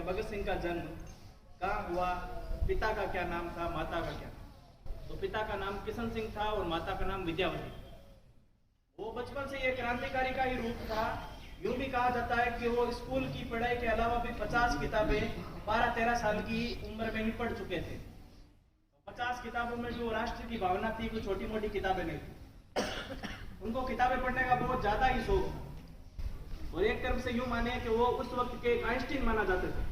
भगत सिंह का जन्म कहाँ हुआ, पिता का क्या नाम था, माता का क्या। तो पिता का नाम किशन सिंह था और माता का नाम विद्यावती। वो बचपन से ये क्रांतिकारी का ही रूप था। यूं भी कहा जाता है कि वो स्कूल की पढ़ाई के अलावा भी 50 किताबें 12-13 साल की उम्र में ही पढ़ चुके थे। 50 किताबों में जो राष्ट्र की भावना थी, कोई छोटी मोटी किताबें नहीं थी। उनको किताबें पढ़ने का बहुत ज्यादा ही शौक था। और एक तरफ से यूं माने कि वो उस वक्त के आइंस्टीन माना जाते थे।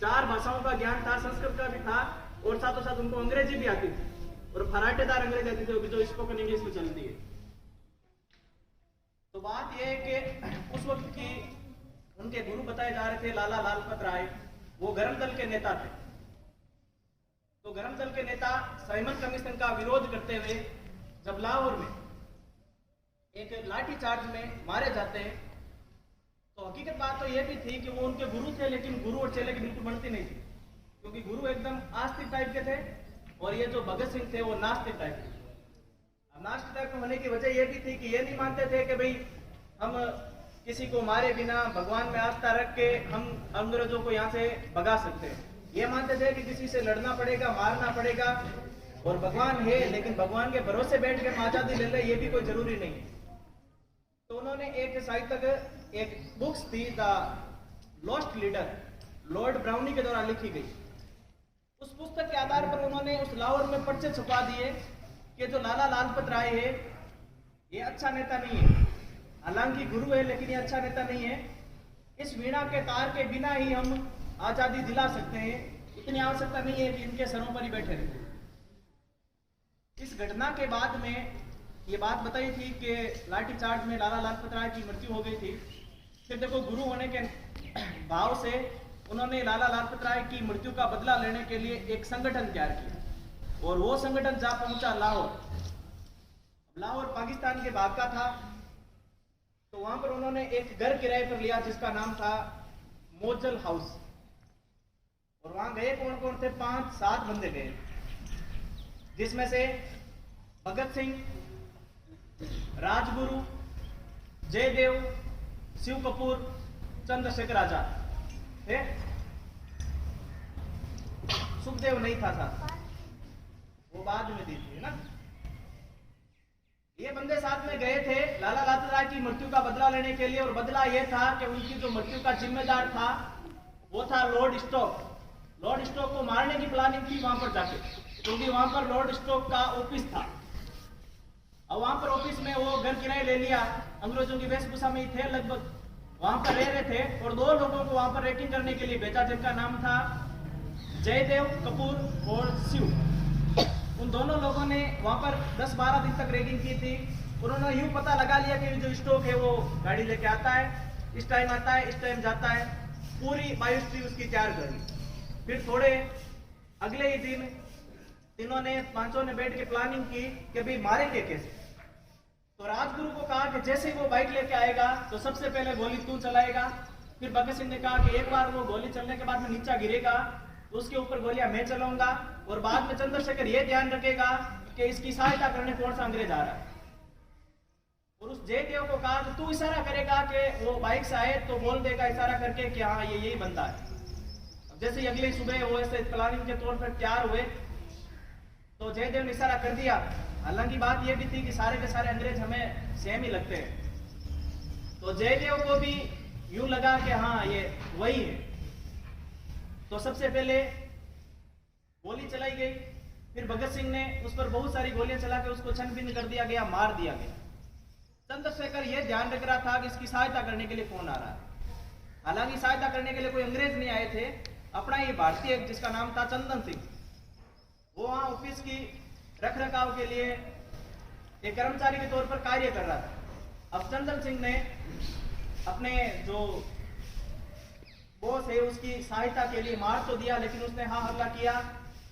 4 भाषाओं का ज्ञान था, संस्कृत का भी था और साथों साथ उनको अंग्रेजी भी आती थी और फराटेदार अंग्रेजी आती थी जो स्पोकन इंग्लिश में चलती है। तो बात यह है कि उस वक्त की उनके गुरु बताए जा रहे थे लाला लाजपत राय। वो गरम दल के नेता थे। तो गरम दल के नेता साइमन कमीशन का विरोध करते हुए जब लाहौर में एक लाठी चार्ज में मारे जाते हैं, तो हकीकत बात तो यह भी थी कि वो उनके गुरु थे, लेकिन गुरु और चेले की बिल्कुल बनती नहीं थी, क्योंकि गुरु एकदम आस्तिक टाइप के थे और ये जो भगत सिंह थे वो नास्तिक टाइप के। नास्तिक टाइप होने की वजह यह भी थी कि ये नहीं मानते थे कि भाई हम किसी को मारे बिना भगवान में आस्था रख के हम अंग्रेजों को यहाँ से भगा सकते हैं। ये मानते थे कि किसी से लड़ना पड़ेगा, मारना पड़ेगा, और भगवान है लेकिन भगवान के भरोसे बैठ के आजादी ले ले ये भी कोई जरूरी नहीं है। तो उन्होंने एक साहित्यक एक बुक्स थी the lost leader, Lord brownie के द्वारा लिखी गई। उस पुस्तक के आधार पर उन्होंने उस लाहौर में पर्चे छपा दिए कि जो लाला लाजपत राय है ये अच्छा नेता नहीं है, हालांकि गुरु है लेकिन ये अच्छा नेता नहीं है। इस वीणा के तार के बिना ही हम आजादी दिला सकते हैं, इतनी आवश्यकता नहीं है कि इनके सरों पर ही बैठे रहे। इस घटना के बाद में ये बात बताई थी कि लाठी चार्ज में लाला लाजपत राय की मृत्यु हो गई थी। फिर देखो गुरु होने के भाव से उन्होंने लाला लाजपत राय की मृत्यु का बदला लेने के लिए एक संगठन तैयार किया और वो संगठन जा पहुंचा लाहौर। लाहौर पाकिस्तान के भाग का था, तो वहां पर उन्होंने एक घर किराए पर लिया जिसका नाम था मोजल हाउस। और वहां गए कौन कौन थे? 5-7 बंदे गए, जिसमें से भगत सिंह, राजगुरु, जयदेव, शिव कपूर, चंद्रशेखर आजाद थे। सुखदेव नहीं था साथ, वो बाद में दी थी ना। ये बंदे साथ में गए थे लाला लाजपत राय की मृत्यु का बदला लेने के लिए, और बदला यह था कि उनकी जो मृत्यु का जिम्मेदार था वो था लॉर्ड स्टोक। लॉर्ड स्टोक को मारने की प्लानिंग थी वहां पर जाके, क्योंकि वहां पर लॉर्ड स्टोक का ऑफिस था। और वहां पर ऑफिस में वो घर किराए ले लिया, अंग्रेजों की वेशभूषा में ही थे लगभग, वहां पर रह रहे थे। और 2 लोगों को वहां पर रैगिंग करने के लिए भेजा, जिनका नाम था जयदेव कपूर और शिव। उन दोनों लोगों ने वहां पर 10-12 दिन तक रैगिंग की थी। उन्होंने यूं पता लगा लिया कि जो स्टोक है वो गाड़ी लेके आता है, इस टाइम आता है, इस टाइम जाता है, पूरी बायोस्ट्री उसकी तैयार कर ली। फिर थोड़े अगले ही दिन तीनों ने 5 ने बैठ के प्लानिंग की कि भाई मारेंगे कैसे। तो राजगुरु को कहा कि जैसे ही वो बाइक लेके आएगा तो सबसे पहले गोली तू चलाएगा। फिर भगत सिंह ने कहा कि एक बार वो गोली चलने के बाद में नीचा गिरेगा तो उसके ऊपर गोलियां मैं चलाऊंगा, और बाद में चंद्रशेखर ये ध्यान रखेगा कि इसकी सहायता करने कौन सा अंग्रेज आ रहा है। और उस जयदेव को कहा कि तू इशारा करेगा कि वो बाइक से आए तो बोल देगा इशारा करके कि हाँ ये यही बंदा है। जैसे ही अगली सुबह वो ऐसे प्लानिंग के तौर पर तैयार हुए तो जयदेव ने इशारा कर दिया। हालांकि बात यह भी थी कि सारे के सारे अंग्रेज हमें सेम ही लगते हैं, तो जयदेव को भी यूं लगा कि हाँ ये वही है। तो सबसे पहले गोली चलाई गई, फिर भगत सिंह ने उस पर बहुत सारी गोलियां चला के उसको छन्न-भिन्न कर दिया गया, मार दिया गया। चंद्रशेखर यह ध्यान रख रहा था कि इसकी सहायता करने के लिए कौन आ रहा है। हालांकि सहायता करने के लिए कोई अंग्रेज नहीं आए थे, अपना ही भारतीय जिसका नाम था चंदन सिंह, वो वहां ऑफिस की रख रखाव के लिए एक कर्मचारी के तौर पर कार्य कर रहा था। अब चंदन सिंह ने अपने जो बॉस है उसकी सहायता के लिए मार तो दिया, लेकिन उसने हाँ हल्ला किया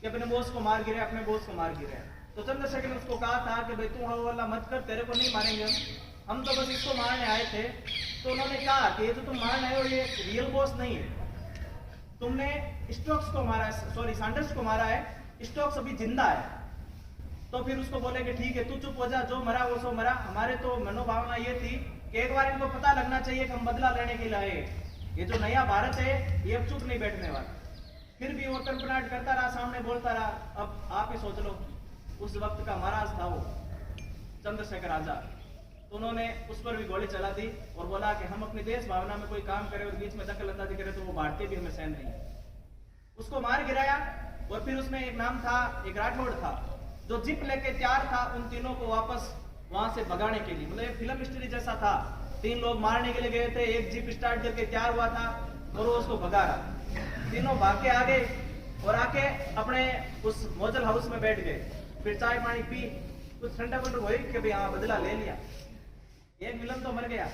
कि अपने बॉस को मार गिरे, अपने बॉस को मार गिरे। तो चंद्रशेखर ने उसको कहा था कि भाई तू हाँ हल्ला मत कर, तेरे को नहीं मारेंगे हम तो बस इसको मारने आए थे। तो उन्होंने कहा कि ये जो तुम मारने आए हो ये रियल बॉस नहीं है, तुमने स्टोक्स को मारा है, सॉरी सैंडर्स को मारा है, स्टोक्स अभी जिंदा है। तो फिर उसको बोले कि ठीक है तू चुप हो जा, जो मरा वो सो मरा। हमारे तो मनोभावना ये थी कि एक बार इनको पता लगना चाहिए कि हम बदला लेने के लिए आए, ये जो नया भारत है ये अब चुप नहीं बैठने वाला। फिर भी वो तड़पड़ाहट करता रहा, सामने बोलता रहा। अब आप ही सोच लो, उस वक्त का महाराज था वो चंद्रशेखर आजाद, तो उन्होंने उस पर भी गोली चला दी और बोला कि हम अपनी देश भावना में कोई काम करें और बीच में दखल अंदाजी करें तो वो भारतीय भी हमें सहन नहीं है। उसको मार गिराया। और फिर उसमें एक नाम था, एक राठौड़ था, जो जीप लेके तैयार था उन तीनों को वापस वहां से भगाने के लिए। मतलब एक फिल्म स्टोरी जैसा था, 3 लोग मारने के लिए गए थे, एक जीप स्टार्ट करके तैयार हुआ था और वो उसको भगा रहा। तीनों भाग के आ गए और आके अपने उस मॉडल हाउस में बैठ गए। फिर चाय पानी पी, कुछ ठंडा बंड हुई कि भाई हाँ बदला ले लिया, एक विलन तो मर गया।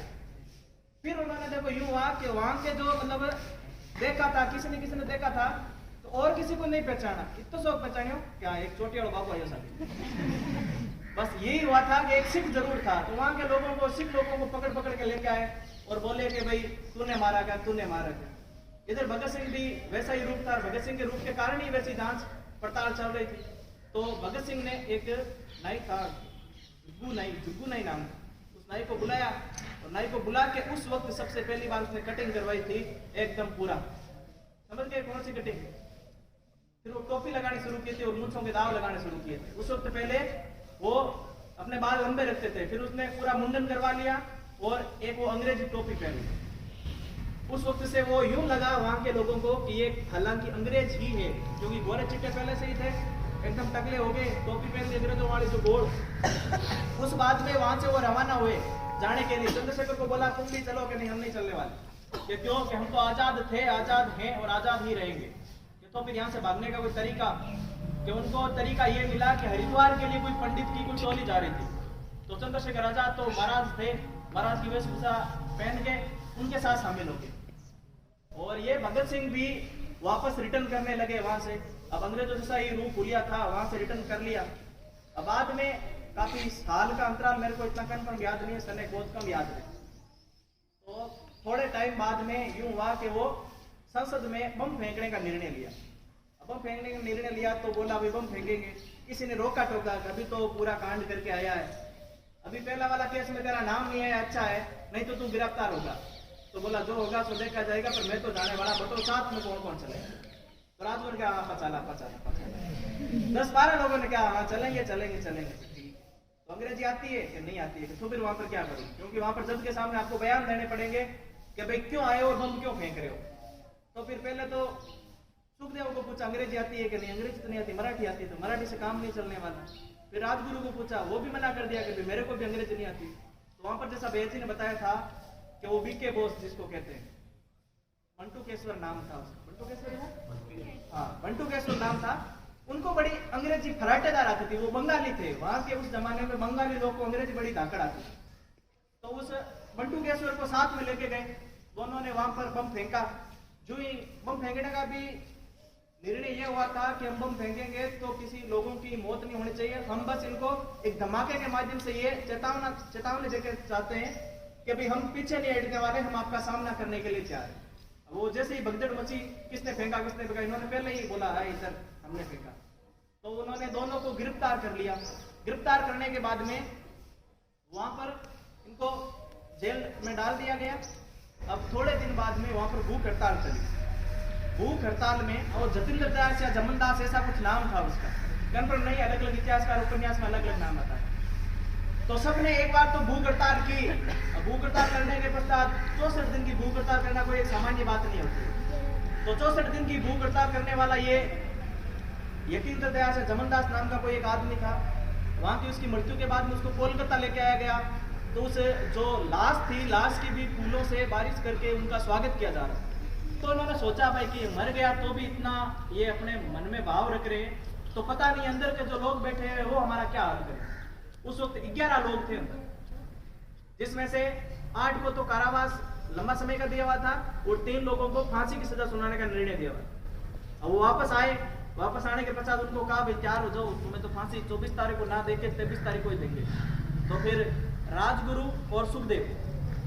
फिर उन्होंने देखो यूं हुआ कि वहां के जो मतलब देखा था, किसी ने देखा था तो और किसी को नहीं पहचाना, इतना शौक पहचानियो क्या एक चोटी वाला बाबू आयो साहब। बस यही हुआ था कि एक सिख जरूर था, तो वहां के लोगों को, सिख लोगों को पकड़ के लेके आए और बोले कि भाई तूने मारा क्या, तूने मारा क्या। इधर भगत सिंह भी वैसा ही रूप था, भगत सिंह के रूप के कारण ही वैसी जांच पड़ताल चल रही थी। तो भगत सिंह ने एक नाई था, जुग्गू नाई नाम, उस नाई को बुलाया और नाई को बुला के उस वक्त सबसे पहली बार उसने कटिंग करवाई थी एकदम पूरा। समझ गए कौन सी कटिंग? फिर वो टोपी लगानी शुरू की थी और मूंछों के दाव लगाने शुरू किए थे। उस वक्त पहले वो अपने बाल लंबे रखते थे, फिर उसने पूरा मुंडन करवा लिया और एक वो अंग्रेजी टोपी पहन ली। उस वक्त से वो यूं लगा वहां के लोगों को कि ये हालांकि अंग्रेज ही है, क्योंकि गोरे चिट्टे पहले से ही थे, एकदम टकले हो गए, टोपी पहन ली अंग्रेजों वाली जो गोल। उस बाद में वहां से वो रवाना हुए जाने के लिए। चंद्रशेखर को बोला तुम भी चलो कि नहीं, हम नहीं चलने वाले, कि क्यों, कि हम तो आजाद थे, आजाद हैं और आजाद ही रहेंगे। तो फिर यहाँ से भागने का कोई तरीका, कि उनको तरीका ये मिला कि हरिद्वार के लिए कोई पंडित की कोई टोली जा रही थी, तो चंद्रशेखर आजाद तो महाराज थे, महाराज की वेशभूषा पहन के उनके साथ शामिल हो गए। और ये भगत सिंह भी वापस रिटर्न करने लगे वहां से। अब अंग्रेजों जैसा ही रूप हुलिया था, वहां से रिटर्न कर लिया। अब बाद में काफी साल का अंतराल, मेरे को इतना कन्फर्म याद नहीं है, सने बहुत कम याद है। तो थोड़े टाइम बाद में यूं हुआ कि वो संसद में बम फेंकने का निर्णय लिया। अब बम फेंकने का निर्णय लिया तो बोला अभी बम फेंकेंगे, किसी ने रोका टोका, अभी तो पूरा कांड करके आया है, अभी पहला वाला केस में तेरा नाम नहीं है, अच्छा है, नहीं तो तू गिरफ्तार होगा। तो बोला जो होगा सो देखा जाएगा, पर मैं तो जाने वाला, बताओ साथ में कौन कौन चलेगा। तो राजभर क्या, पचाला 10-12 लोगों ने क्या, हाँ चलेंगे। तो अंग्रेजी आती है कि नहीं आती है, तो फिर वहां पर क्या करूं, क्योंकि वहां पर जज के सामने आपको बयान देने पड़ेंगे कि भाई क्यों आए और बम क्यों फेंक रहे हो। तो फिर पहले तो सुखदेव को पूछा अंग्रेजी आती है कि नहीं, अंग्रेजी तो नहीं आती, मराठी आती है, तो मराठी से काम नहीं चलने वाला। फिर राजगुरु को पूछा, वो भी मना कर दिया कि मेरे को भी अंग्रेजी नहीं आती। तो वहां पर जैसा बेहजी ने बताया था कि वो बीके बोस जिसको कहते हैं, बंटुकेश्वर नाम था उसका, बंटुकेश्वर नाम था, उनको बड़ी अंग्रेजी फराटेदार आती थी, वो बंगाली थे, वहां के उस जमाने में बंगाली लोग को अंग्रेजी बड़ी धाकड़ आती थी। तो उस बंटुकेश्वर को साथ में लेके गए, दोनों ने वहां पर बम फेंका। जो ही बम फेंकने का भी निर्णय यह हुआ था कि हम बम फेंकेंगे तो किसी लोगों की मौत नहीं होनी चाहिए, हम बस इनको एक धमाके के माध्यम से ये चेतावनी देकर चाहते हैं कि भाई हम पीछे नहीं हटने वाले, हम आपका सामना करने के लिए तैयार हैं। वो जैसे ही भगदड़ मची, किसने फेंका, इन्होंने पहले ही बोला है सर हमने फेंका। तो उन्होंने दोनों को गिरफ्तार कर लिया। गिरफ्तार करने के बाद में वहां पर इनको जेल में डाल दिया गया। अब थोड़े दिन बाद में वहां पर भूख हड़ताल चली। भूख हड़ताल में, और जतिंद्र दास या जमन दास ऐसा कुछ नाम था उसका, कंफर्म नहीं, अलग अलग इतिहासकार उपन्यास में अलग अलग नाम आता है। तो सबने एक बार तो भूख हड़ताल की। भूख हड़ताल करने के पश्चात 64 दिन की भूख हड़ताल करना कोई एक सामान्य बात नहीं होती। तो 64 दिन की भूख हड़ताल करने वाला ये यतीन्द्र दास या जमन दास नाम का कोई एक आदमी था। वहां की उसकी मृत्यु के बाद में उसको कोलकाता लेके आया गया। तो उस जो लाश थी, लाश की भी फूलों से बारिश करके उनका स्वागत किया जा रहा था। तो उन्होंने सोचा भाई कि मर गया तो भी इतना ये अपने मन में भाव रख रहे हैं, तो पता नहीं अंदर के जो लोग बैठे हैं वो हमारा क्या हाल करें। उस वक्त 11 लोग थे अंदर, जिसमें से 8 को तो कारावास लंबा समय का दिया हुआ था और 3 लोगों को फांसी की सजा सुनाने का निर्णय दिया हुआ। अब वो वापस आए। वापस आने के पश्चात उनको कहा भाई तैयार हो जाओ, तुम्हें तो फांसी 24 तारीख को ना देके 23 तारीख को ही देंगे। तो फिर राजगुरु और सुखदेव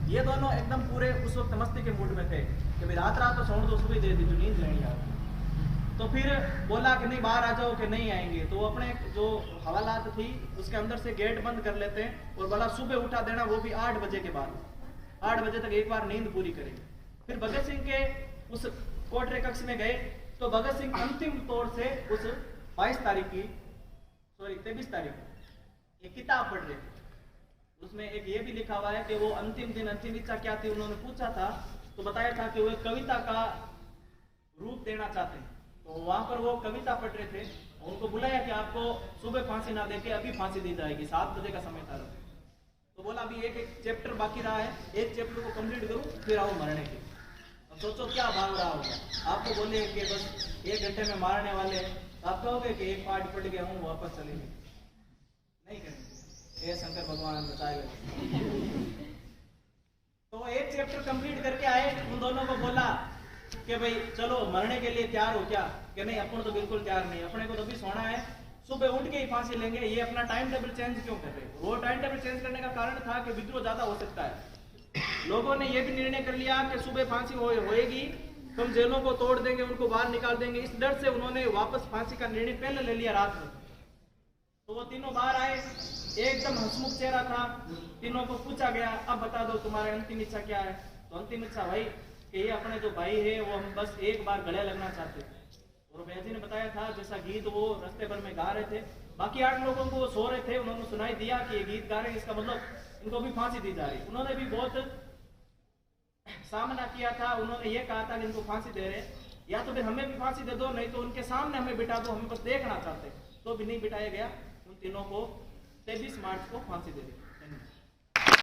ये दोनों एकदम पूरे उस वक्त मस्ती के मूड में थे कि भाई रात तो सोने दो, सुबह दे दी जो नींद लेनी आ। तो फिर बोला कि नहीं बाहर आ जाओ कि नहीं आएंगे। तो अपने जो हवालात थी उसके अंदर से गेट बंद कर लेते हैं और बोला सुबह उठा देना, वो भी 8 बजे के बाद। 8 बजे तक एक बार नींद पूरी करेंगे। फिर भगत सिंह के उस कोटरे कक्ष में गए तो भगत सिंह अंतिम तौर से उस 23 तारीख ये किताब पढ़ रहे थे। उसमें एक ये भी लिखा हुआ है कि वो अंतिम दिन अंतिम इच्छा क्या थी, उन्होंने पूछा था तो बताया था कि वो एक कविता का रूप देना चाहते हैं। तो वहां पर वो कविता पढ़ रहे थे, उनको बुलाया कि आपको सुबह फांसी ना देके अभी फांसी दी जाएगी, 7 बजे का समय था। तो बोला अभी एक चैप्टर बाकी रहा है, एक चैप्टर को कंप्लीट करूं फिर आऊं मरने की। अब सोचो क्या भाव रहा होगा। आपको बोले कि बस 1 घंटे में मारने वाले, तो आप कहोगे कि एक पार्ट पड़ गया हूं वापस चलेंगे? नहीं करेंगे। ये शंकर भगवान बताएगा। तो एक चैप्टर कंप्लीट करके आए, उन दोनों को बोला कि भाई चलो मरने के लिए तैयार हो क्या? कि नहीं, अपन तो बिल्कुल तैयार नहीं, अपने को तो भी सोना है, सुबह उठ के ही फांसी लेंगे। ये अपना टाइम टेबल चेंज क्यों कर रहे हो? वो टाइम टेबल चेंज करने का कारण था कि विद्रोह ज्यादा हो सकता है। लोगों ने ये भी निर्णय कर लिया कि सुबह फांसी होएगी, हम जेलों को तोड़ देंगे, उनको बाहर निकाल देंगे। इस डर से उन्होंने वापस फांसी का निर्णय पहले ले लिया रात में। तो वो तीनों बाहर आए, एकदम हंसमुख चेहरा था। तीनों को पूछा गया अब बता दो तुम्हारी अंतिम इच्छा क्या है? तो अंतिम इच्छा भाई कि ये अपने जो भाई है वो हम बस एक बार गले लगना चाहते हैं। और भैया जी ने बताया था जैसा गीत वो रास्ते भर में गा रहे थे, बाकी 8 लोगों को वो सो रहे थे, उन्होंने सुनाई दिया कि ये गीत गा रहे हैं, इसका मतलब इनको भी फांसी दी जा रही। उन्होंने भी बहुत सामना किया था, उन्होंने ये कहा था कि इनको फांसी दे रहे या तो फिर हमें भी फांसी दे दो, नहीं तो उनके सामने हमें बिठा दो, हमें बस देखना चाहते। तो भी नहीं बिठाया गया, उन तीनों को 23 मार्च को फांसी दे दी।